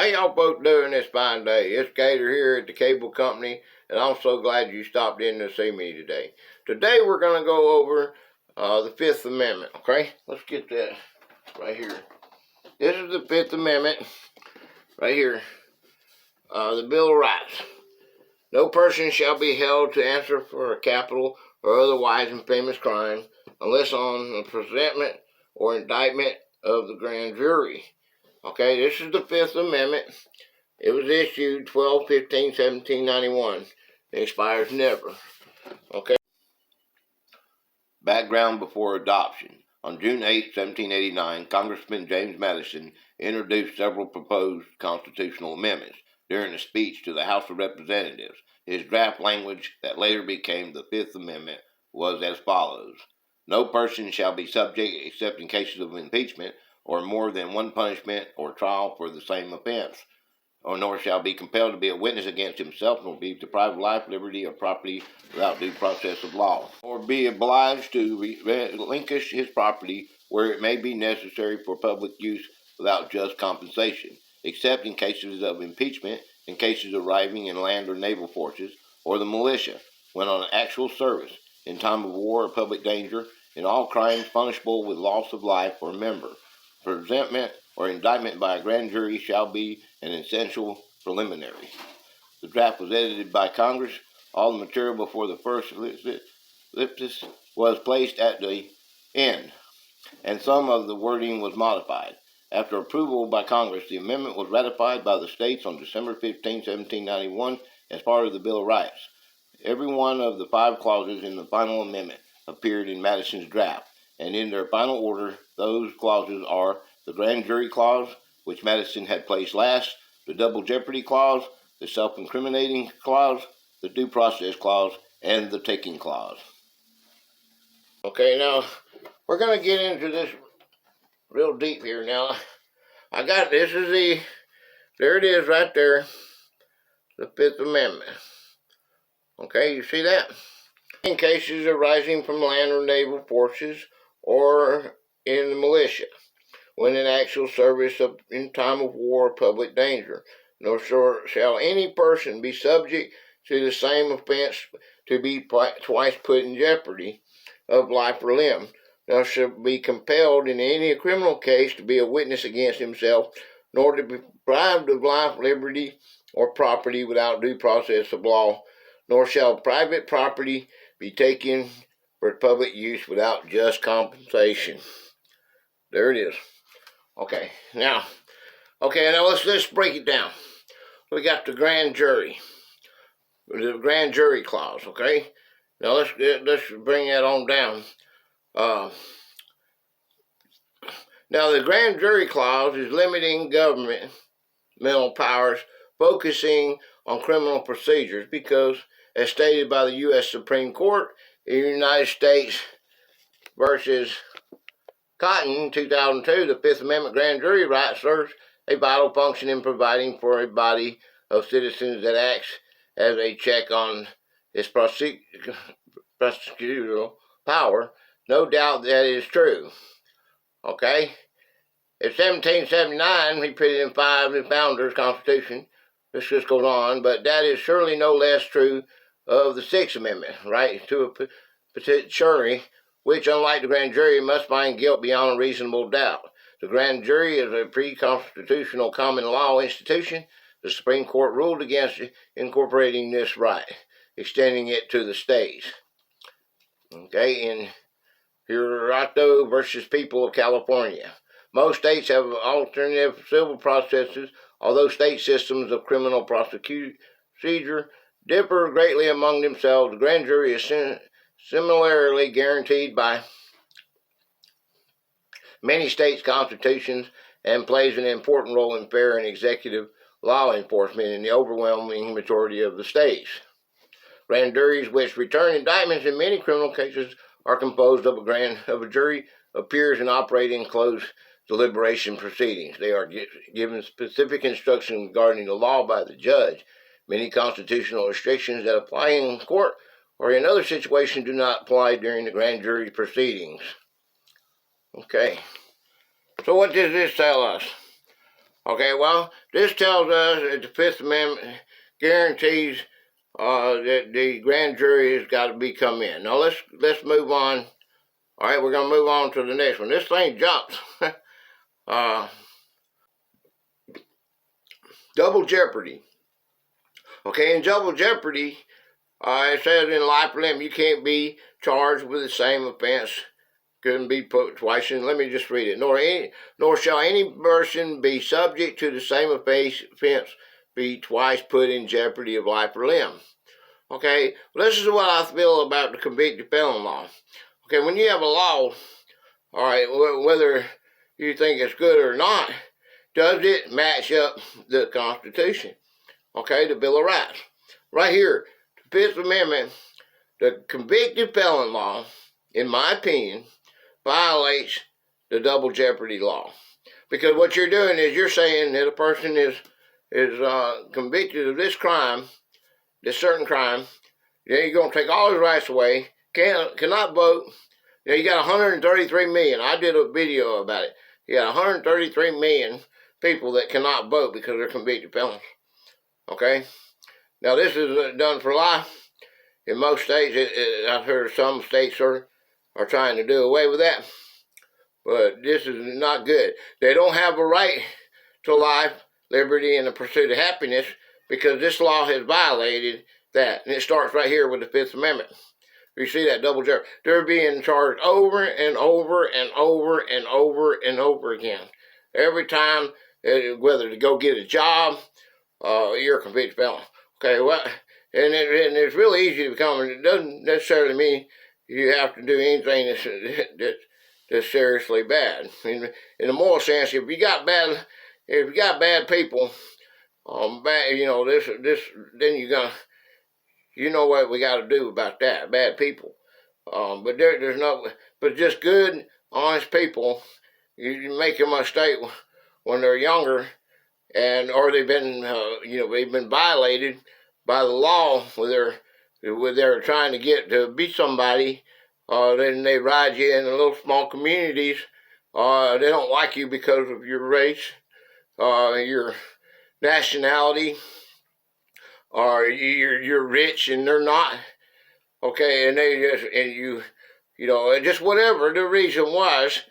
How y'all both doing this fine day? It's Gator here at the cable company, and I'm so glad you stopped in to see me today. Today we're going to go over the Fifth Amendment, okay? Let's get that right here. This is the Fifth Amendment, right here. The Bill of Rights. No person shall be held to answer for a capital or otherwise infamous crime unless on the presentment or indictment of the grand jury. Okay, this is the Fifth Amendment. It was issued 12/15/1791. It expires never. Okay. Background before adoption. On June 8, 1789, Congressman James Madison introduced several proposed constitutional amendments during a speech to the House of Representatives. His draft language that later became the Fifth Amendment was as follows. No person shall be subject, except in cases of impeachment, or more than one punishment or trial for the same offense, or nor shall be compelled to be a witness against himself, nor be deprived of life, liberty, or property without due process of law, or be obliged to relinquish his property where it may be necessary for public use without just compensation, except in cases of impeachment, in cases arising in land or naval forces, or the militia, when on actual service, in time of war or public danger, in all crimes punishable with loss of life or member. Presentment or indictment by a grand jury shall be an essential preliminary. The draft was edited by Congress. All the material before the first ellipsis was placed at the end, and some of the wording was modified. After approval by Congress, the amendment was ratified by the states on December 15, 1791, as part of the Bill of Rights. Every one of the 5 clauses in the final amendment appeared in Madison's draft, and in their final order, those clauses are the Grand Jury Clause, which Madison had placed last, the Double Jeopardy Clause, the Self-Incriminating Clause, the Due Process Clause, and the Taking Clause. Okay, now, we're going to get into this real deep here now. There it is right there, the Fifth Amendment. Okay, you see that? In cases arising from land or naval forces or in the militia, when in actual service in time of war or public danger, nor shall any person be subject to the same offense to be twice put in jeopardy of life or limb, nor shall be compelled in any criminal case to be a witness against himself, nor to be deprived of life, liberty, or property without due process of law, nor shall private property be taken for public use without just compensation. There it is. Okay, now let's break it down. We got the grand jury clause. Okay, now let's bring that on down. Now the grand jury clause is limiting governmental powers, focusing on criminal procedures, because, as stated by the U.S. Supreme Court in the United States versus Cotton, 2002, the Fifth Amendment grand jury right serves a vital function in providing for a body of citizens that acts as a check on its prosecutorial power. No doubt that is true. Okay? In 1779, he put it in 5 the Founders' Constitution. This just goes on, but that is surely no less true of the Sixth Amendment, right to a petite jury, which, unlike the grand jury, must find guilt beyond a reasonable doubt. The grand jury is a pre-constitutional common law institution. The Supreme Court ruled against incorporating this right, extending it to the states. Okay, in Hirato versus People of California. Most states have alternative civil processes, although state systems of criminal procedure differ greatly among themselves. The grand jury is similarly guaranteed by many states' constitutions and plays an important role in fair and executive law enforcement in the overwhelming majority of the states. Grand juries which return indictments in many criminal cases are composed of a jury of peers and operate in closed deliberation proceedings. They are given specific instructions regarding the law by the judge. Many constitutional restrictions that apply in court or in other situations do not apply during the grand jury proceedings. Okay, so what does this tell us? Okay, well, this tells us that the Fifth Amendment guarantees that the grand jury has got to come in. Now let's move on. All right, we're gonna move on to the next one. This thing jumps. uh, Double jeopardy. Okay, in double jeopardy, it says in life or limb you can't be charged with the same offense. Couldn't be put twice in. Let me just read it. Nor shall any person be subject to the same offense be twice put in jeopardy of life or limb. Okay, well, this is what I feel about the convicted felon law. Okay, when you have a law, all right, whether you think it's good or not, does it match up the Constitution? Okay, the Bill of Rights. Right here, the Fifth Amendment, the convicted felon law, in my opinion, violates the double jeopardy law. Because what you're doing is you're saying that a person is convicted of this crime, this certain crime, then you're going to take all his rights away, cannot vote. You got 133 million. I did a video about it. You got 133 million people that cannot vote because they're convicted felons. Okay? Now, this is done for life. In most states, I've heard some states are trying to do away with that. But this is not good. They don't have a right to life, liberty, and the pursuit of happiness because this law has violated that. And it starts right here with the Fifth Amendment. You see that double jeopardy. They're being charged over and over and over and over and over again. Every time, whether to go get a job, you're a convicted felon. Okay, well, and it's really easy to become. It doesn't necessarily mean you have to do anything that's seriously bad. In the moral sense, if you got bad people, then you know what we got to do about that, bad people. But but just good, honest people. You make a mistake when they're younger, or they've been violated by the law, where they're trying to get to be somebody. Then they ride you in the little small communities. They don't like you because of your race, your nationality, or you're rich and they're not. Okay, and just whatever the reason was,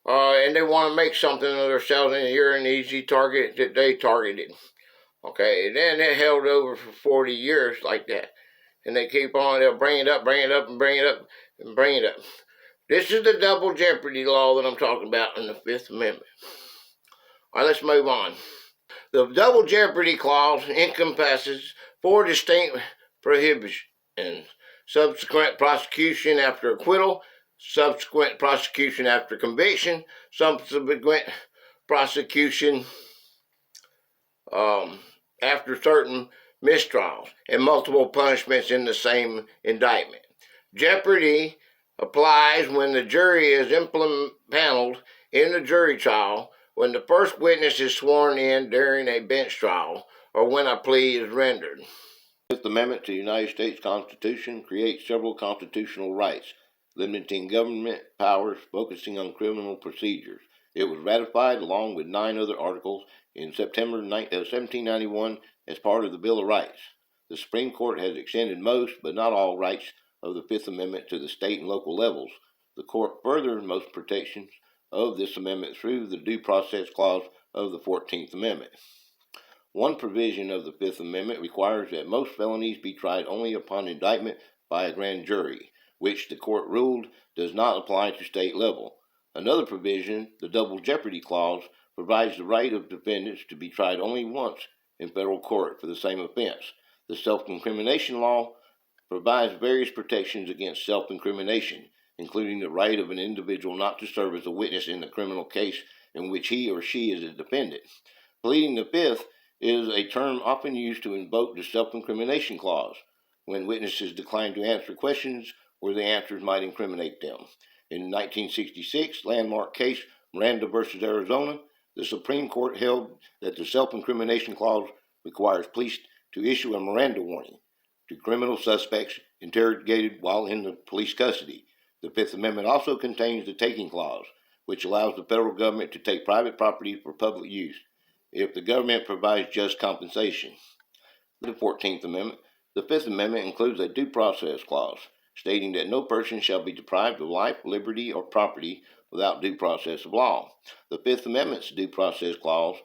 and they want to make something of themselves, and you're an easy target that they targeted. Okay, and then they held over for 40 years like that. And they keep on, they'll bring it up, bring it up, and bring it up, and bring it up. This is the double jeopardy law that I'm talking about in the Fifth Amendment. All right, let's move on. The double jeopardy clause encompasses 4 distinct prohibitions: subsequent prosecution after acquittal, subsequent prosecution after conviction, subsequent prosecution after certain mistrials, and multiple punishments in the same indictment. Jeopardy applies when the jury is impaneled in the jury trial, when the first witness is sworn in during a bench trial, or when a plea is rendered. The Fifth Amendment to the United States Constitution creates several constitutional rights, limiting government powers, focusing on criminal procedures. It was ratified along with 9 other articles in September 1791 as part of the Bill of Rights. The Supreme Court has extended most, but not all, rights of the Fifth Amendment to the state and local levels. The Court furthered most protections of this amendment through the Due Process Clause of the 14th Amendment. One provision of the Fifth Amendment requires that most felonies be tried only upon indictment by a grand jury, which the Court ruled does not apply to state level. Another provision, the Double Jeopardy Clause, provides the right of defendants to be tried only once in federal court for the same offense. The self-incrimination law provides various protections against self-incrimination, including the right of an individual not to serve as a witness in the criminal case in which he or she is a defendant. Pleading the Fifth is a term often used to invoke the self-incrimination clause when witnesses decline to answer questions where the answers might incriminate them. In the 1966 landmark case Miranda versus Arizona, the Supreme Court held that the self-incrimination clause requires police to issue a Miranda warning to criminal suspects interrogated while in the police custody. The Fifth Amendment also contains the taking clause, which allows the federal government to take private property for public use. if the government provides just compensation. The 14th Amendment. The Fifth Amendment includes a due process clause, stating that no person shall be deprived of life, liberty, or property without due process of law. The Fifth Amendment's due process clause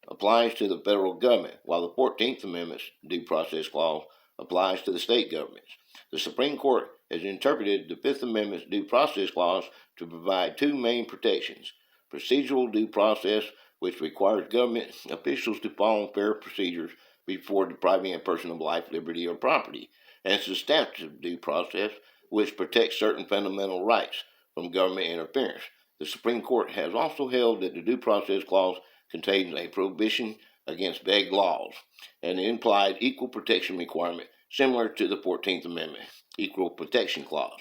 applies to the federal government, while the 14th Amendment's due process clause applies to the state governments. The Supreme Court has interpreted the Fifth Amendment's due process clause to provide two main protections: procedural due process, which requires government officials to follow fair procedures before depriving a person of life, liberty, or property, and substantive due process, which protects certain fundamental rights from government interference. The Supreme Court has also held that the due process clause contains a prohibition against vague laws and an implied equal protection requirement similar to the 14th Amendment Equal Protection Clause.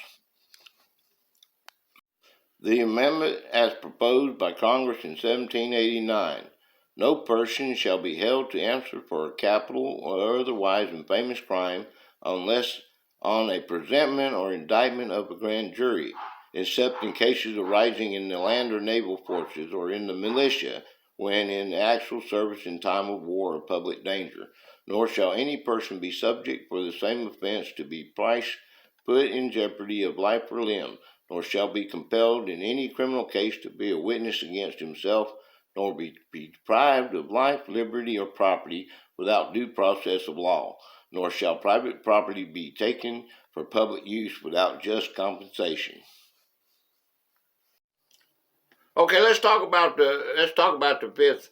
The amendment as proposed by Congress in 1789. No person shall be held to answer for a capital or otherwise infamous crime unless on a presentment or indictment of a grand jury, except in cases arising in the land or naval forces or in the militia when in actual service in time of war or public danger. Nor shall any person be subject for the same offense to be put in jeopardy of life or limb, nor shall be compelled in any criminal case to be a witness against himself, nor be deprived of life, liberty, or property without due process of law, nor shall private property be taken for public use without just compensation. Okay, let's talk about the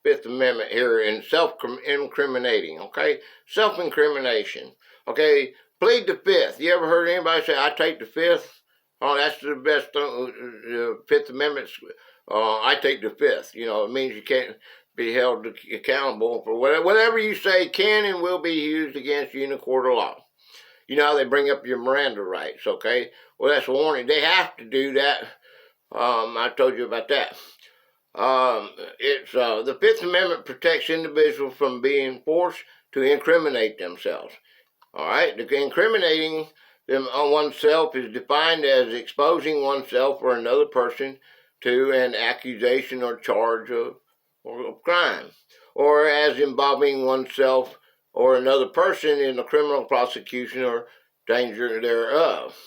Fifth Amendment here in self-incriminating. Okay, self-incrimination. Okay, plead the Fifth. You ever heard anybody say, "I take the Fifth"? Oh, that's the best Fifth Amendment. I take the Fifth. You know, it means you can't be held accountable for whatever you say can and will be used against you in a court of law. You know how they bring up your Miranda rights, okay? Well, that's a warning. They have to do that. I told you about that. The Fifth Amendment protects individuals from being forced to incriminate themselves. All right, the incriminating them on oneself is defined as exposing oneself or another person to an accusation or charge of crime, or as involving oneself or another person in a criminal prosecution or danger thereof.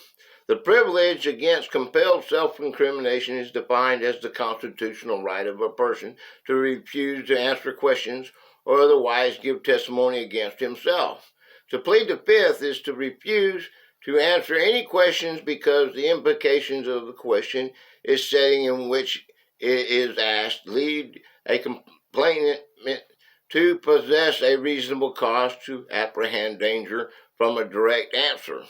The privilege against compelled self-incrimination is defined as the constitutional right of a person to refuse to answer questions or otherwise give testimony against himself. To plead the Fifth is to refuse to answer any questions because the implications of the question is setting in which it is asked lead a complainant to possess a reasonable cause to apprehend danger from a direct answer.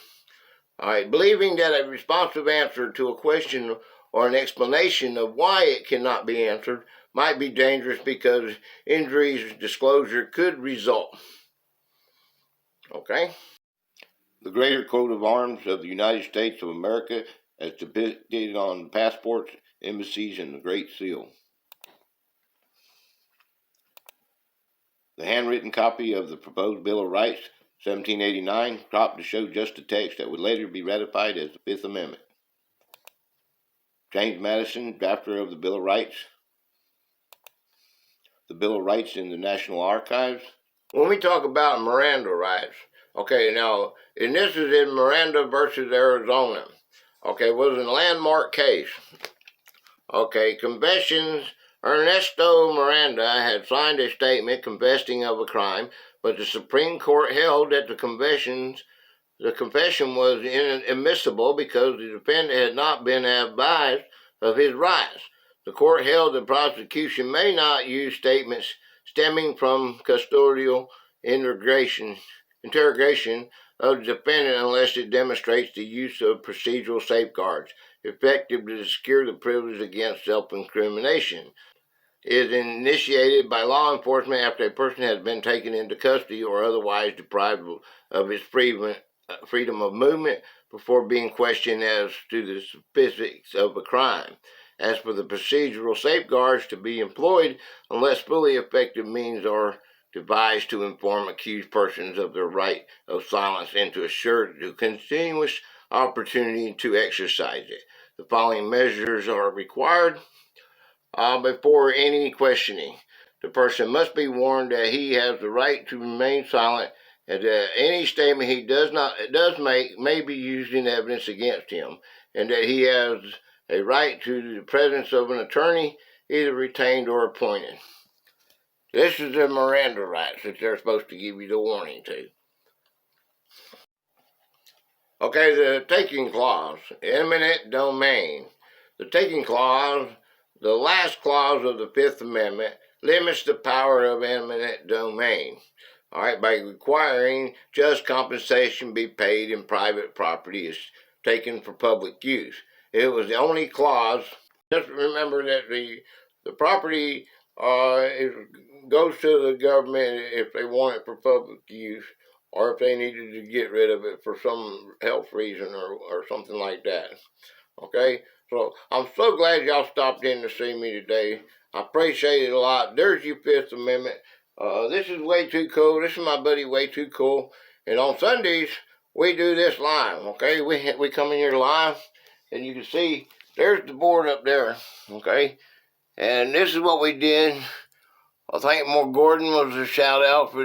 All right, believing that a responsive answer to a question or an explanation of why it cannot be answered might be dangerous because injuries disclosure could result. Okay? The greater coat of arms of the United States of America as depicted on passports, embassies, and the Great Seal. The handwritten copy of the proposed Bill of Rights, 1789, cropped to show just the text that would later be ratified as the Fifth Amendment. James Madison, drafter of the Bill of Rights. The Bill of Rights in the National Archives. When we talk about Miranda rights, okay, now, and this is in Miranda versus Arizona. Okay, it was a landmark case. Okay, confessions. Ernesto Miranda had signed a statement confessing of a crime, but the Supreme Court held that the confession was inadmissible because the defendant had not been advised of his rights. The court held the prosecution may not use statements stemming from custodial interrogation of the defendant unless it demonstrates the use of procedural safeguards effective to secure the privilege against self-incrimination. It is initiated by law enforcement after a person has been taken into custody or otherwise deprived of his freedom of movement before being questioned as to the specifics of a crime. As for the procedural safeguards to be employed, unless fully effective means are devised to inform accused persons of their right of silence and to assure the continuous opportunity to exercise it. The following measures are required before any questioning. the person must be warned that he has the right to remain silent and that any statement he does make may be used in evidence against him, and that he has a right to the presence of an attorney, either retained or appointed. This is the Miranda Rights that they're supposed to give you the warning to. Okay, the taking clause, eminent domain. The taking clause, the last clause of the Fifth Amendment, limits the power of eminent domain. All right, by requiring just compensation be paid in private property is taken for public use. It was the only clause. Just remember that the property goes to the government if they want it for public use, or if they needed to get rid of it for some health reason or something like that. Okay, so I'm so glad y'all stopped in to see me today. I appreciate it a lot. There's your Fifth Amendment. This is way too cool. This is my buddy Way Too Cool. And on Sundays, we do this live, okay? We come in here live, and you can see there's the board up there, okay? And this is what we did. I think More Gordon was a shout out for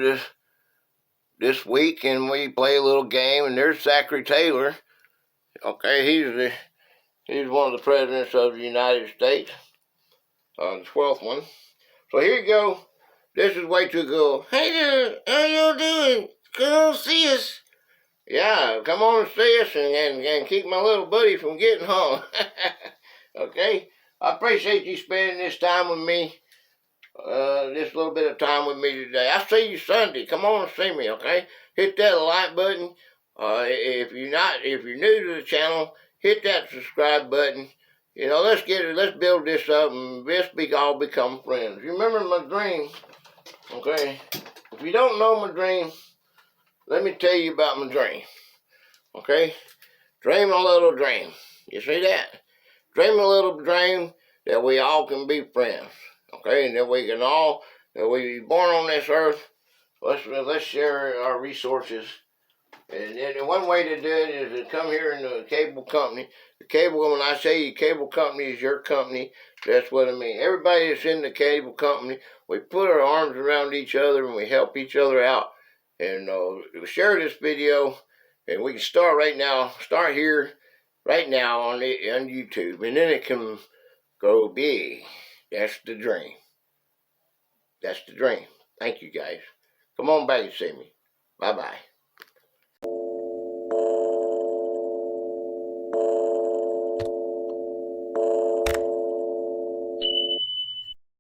this week, and we play a little game, and there's Zachary Taylor. Okay, he's one of the presidents of the United States, the 12th one. So here you go. This is Way Too Cool. Hey there, how y'all doing? Come on see us. Yeah, come on and see us and keep my little buddy from getting home. Okay, I appreciate you spending this time with me. This little bit of time with me today. I'll see you Sunday. Come on and see me, okay? Hit that like button. If you're new to the channel, hit that subscribe button. You know, let's build this up and let's all become friends. You remember my dream, okay? If you don't know my dream, let me tell you about my dream, okay? Dream a little dream. You see that? Dream a little dream that we all can be friends, okay? And that we be born on this earth. Let's share our resources. And then one way to do it is to come here in the cable company. The cable, when I say cable company is your company, that's what I mean. Everybody that's in the cable company, we put our arms around each other and we help each other out. And share this video, and we can start here right now on YouTube, and then it can go big. That's the dream. That's the dream. Thank you guys. Come on back and see me. Bye-bye.